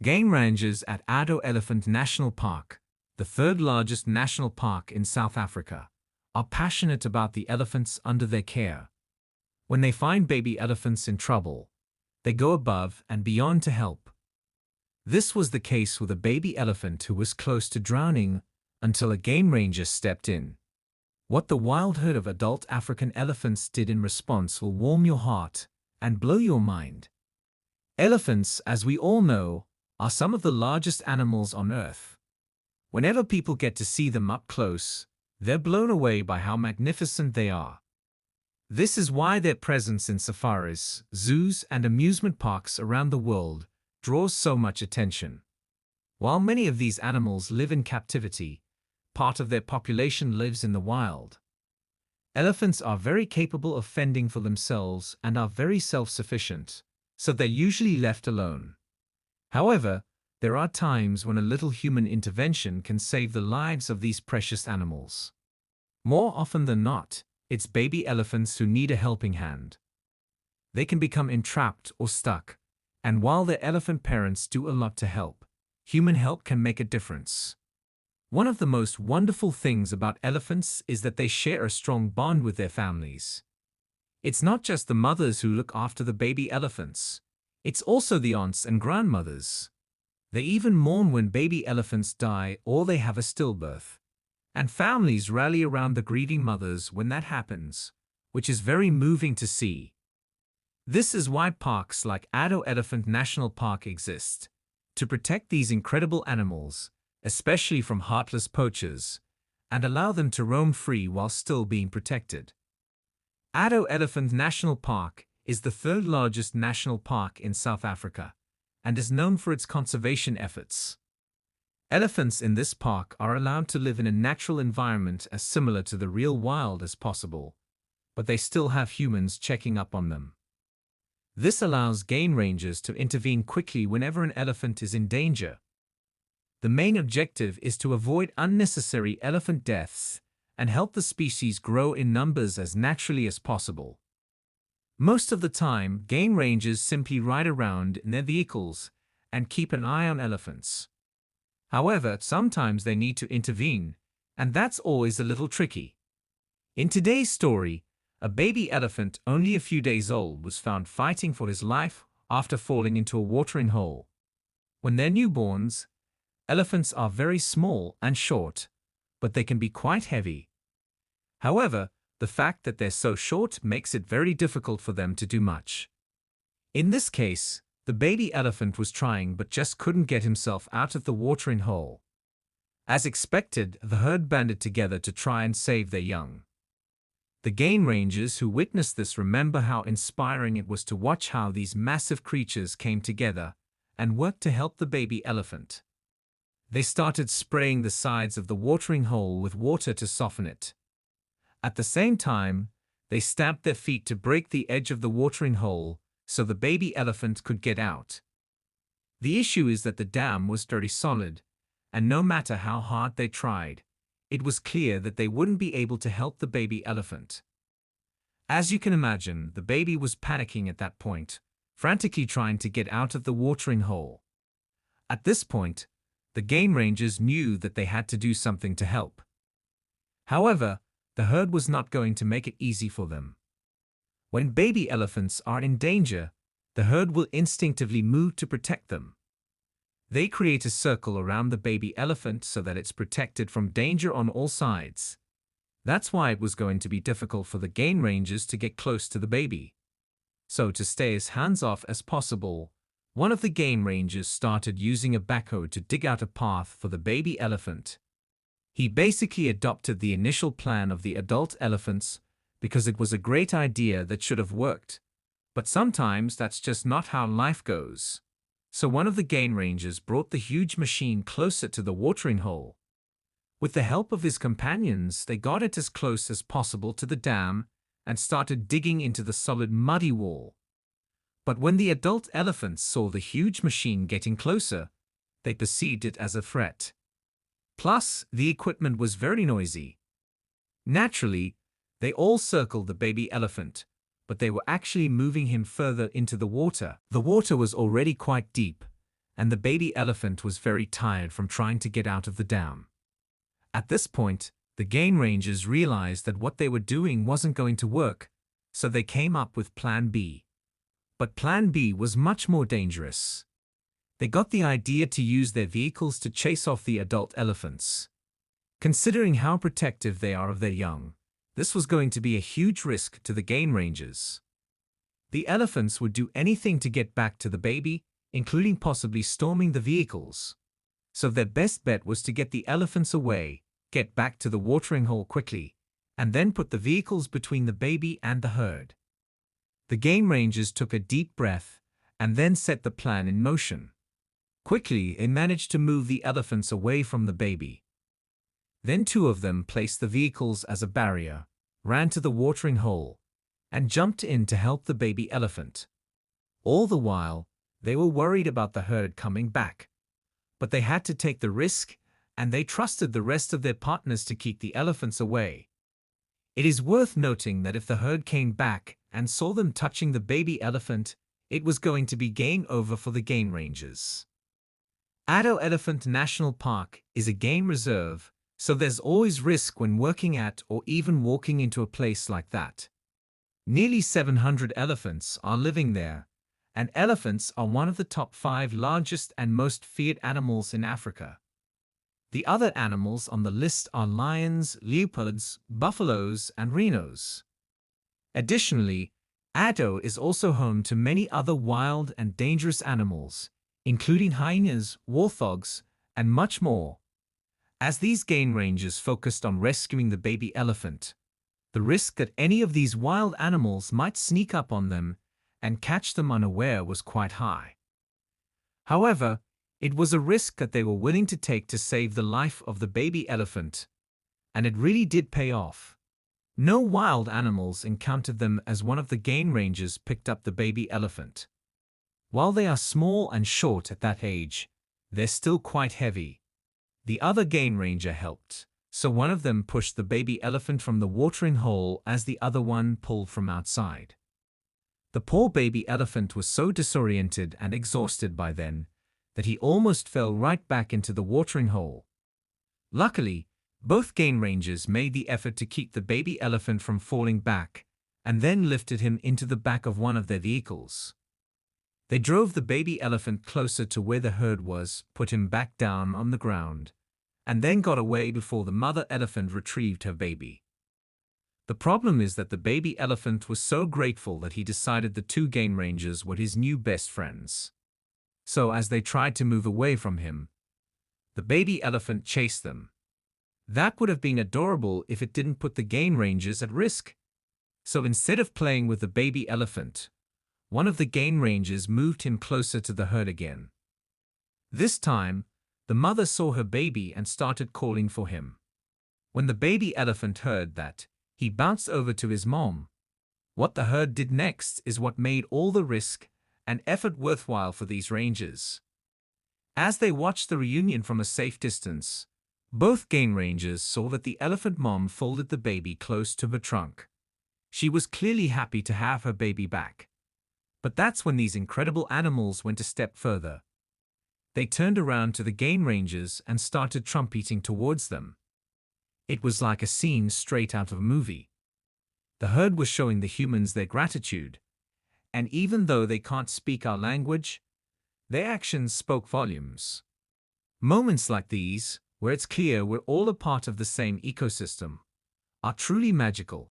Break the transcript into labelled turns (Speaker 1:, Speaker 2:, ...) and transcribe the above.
Speaker 1: Game rangers at Addo Elephant National Park, the third largest national park in South Africa, are passionate about the elephants under their care. When they find baby elephants in trouble, they go above and beyond to help. This was the case with a baby elephant who was close to drowning until a game ranger stepped in. What the wild herd of adult African elephants did in response will warm your heart and blow your mind. Elephants, as we all know, are some of the largest animals on Earth. Whenever people get to see them up close, they're blown away by how magnificent they are. This is why their presence in safaris, zoos, and amusement parks around the world draws so much attention. While many of these animals live in captivity, part of their population lives in the wild. Elephants are very capable of fending for themselves and are very self-sufficient, so they're usually left alone. However, there are times when a little human intervention can save the lives of these precious animals. More often than not, it's baby elephants who need a helping hand. They can become entrapped or stuck, and while their elephant parents do a lot to help, human help can make a difference. One of the most wonderful things about elephants is that they share a strong bond with their families. It's not just the mothers who look after the baby elephants. It's also the aunts and grandmothers. They even mourn when baby elephants die or they have a stillbirth. And families rally around the grieving mothers when that happens, which is very moving to see. This is why parks like Addo Elephant National Park exist, to protect these incredible animals, especially from heartless poachers, and allow them to roam free while still being protected. Addo Elephant National Park is the third largest national park in South Africa and is known for its conservation efforts. Elephants in this park are allowed to live in a natural environment as similar to the real wild as possible, but they still have humans checking up on them. This allows game rangers to intervene quickly whenever an elephant is in danger. The main objective is to avoid unnecessary elephant deaths and help the species grow in numbers as naturally as possible. Most of the time, game rangers simply ride around in their vehicles and keep an eye on elephants. However, sometimes they need to intervene, and that's always a little tricky. In today's story, a baby elephant only a few days old was found fighting for his life after falling into a watering hole. When they're newborns, elephants are very small and short, but they can be quite heavy. However, the fact that they're so short makes it very difficult for them to do much. In this case, the baby elephant was trying but just couldn't get himself out of the watering hole. As expected, the herd banded together to try and save their young. The game rangers who witnessed this remember how inspiring it was to watch how these massive creatures came together and worked to help the baby elephant. They started spraying the sides of the watering hole with water to soften it. At the same time, they stamped their feet to break the edge of the watering hole so the baby elephant could get out. The issue is that the dam was very solid, and no matter how hard they tried, it was clear that they wouldn't be able to help the baby elephant. As you can imagine, the baby was panicking at that point, frantically trying to get out of the watering hole. At this point, the game rangers knew that they had to do something to help. However, the herd was not going to make it easy for them. When baby elephants are in danger, the herd will instinctively move to protect them. They create a circle around the baby elephant so that it's protected from danger on all sides. That's why it was going to be difficult for the game rangers to get close to the baby. So to stay as hands-off as possible, one of the game rangers started using a backhoe to dig out a path for the baby elephant. He basically adopted the initial plan of the adult elephants because it was a great idea that should have worked. But sometimes that's just not how life goes. So one of the game rangers brought the huge machine closer to the watering hole. With the help of his companions, they got it as close as possible to the dam and started digging into the solid muddy wall. But when the adult elephants saw the huge machine getting closer, they perceived it as a threat. Plus, the equipment was very noisy. Naturally, they all circled the baby elephant, but they were actually moving him further into the water. The water was already quite deep, and the baby elephant was very tired from trying to get out of the dam. At this point, the game rangers realized that what they were doing wasn't going to work, so they came up with Plan B. But Plan B was much more dangerous. They got the idea to use their vehicles to chase off the adult elephants. Considering how protective they are of their young, this was going to be a huge risk to the game rangers. The elephants would do anything to get back to the baby, including possibly storming the vehicles. So their best bet was to get the elephants away, get back to the watering hole quickly, and then put the vehicles between the baby and the herd. The game rangers took a deep breath and then set the plan in motion. Quickly, they managed to move the elephants away from the baby. Then two of them placed the vehicles as a barrier, ran to the watering hole, and jumped in to help the baby elephant. All the while, they were worried about the herd coming back. But they had to take the risk, and they trusted the rest of their partners to keep the elephants away. It is worth noting that if the herd came back and saw them touching the baby elephant, it was going to be game over for the game rangers. Addo Elephant National Park is a game reserve, so there's always risk when working at or even walking into a place like that. Nearly 700 elephants are living there, and elephants are one of the top 5 largest and most feared animals in Africa. The other animals on the list are lions, leopards, buffaloes, and rhinos. Additionally, Addo is also home to many other wild and dangerous animals, including hyenas, warthogs, and much more. As these game rangers focused on rescuing the baby elephant, the risk that any of these wild animals might sneak up on them and catch them unaware was quite high. However, it was a risk that they were willing to take to save the life of the baby elephant, and it really did pay off. No wild animals encountered them as one of the game rangers picked up the baby elephant. While they are small and short at that age, they're still quite heavy. The other game ranger helped, so one of them pushed the baby elephant from the watering hole as the other one pulled from outside. The poor baby elephant was so disoriented and exhausted by then that he almost fell right back into the watering hole. Luckily, both game rangers made the effort to keep the baby elephant from falling back and then lifted him into the back of one of their vehicles. They drove the baby elephant closer to where the herd was, put him back down on the ground, and then got away before the mother elephant retrieved her baby. The problem is that the baby elephant was so grateful that he decided the two game rangers were his new best friends. So as they tried to move away from him, the baby elephant chased them. That would have been adorable if it didn't put the game rangers at risk. So instead of playing with the baby elephant, one of the game rangers moved him closer to the herd again. This time, the mother saw her baby and started calling for him. When the baby elephant heard that, he bounced over to his mom. What the herd did next is what made all the risk and effort worthwhile for these rangers. As they watched the reunion from a safe distance, both game rangers saw that the elephant mom folded the baby close to her trunk. She was clearly happy to have her baby back. But that's when these incredible animals went a step further. They turned around to the game rangers and started trumpeting towards them. It was like a scene straight out of a movie. The herd was showing the humans their gratitude, and even though they can't speak our language, their actions spoke volumes. Moments like these, where it's clear we're all a part of the same ecosystem, are truly magical.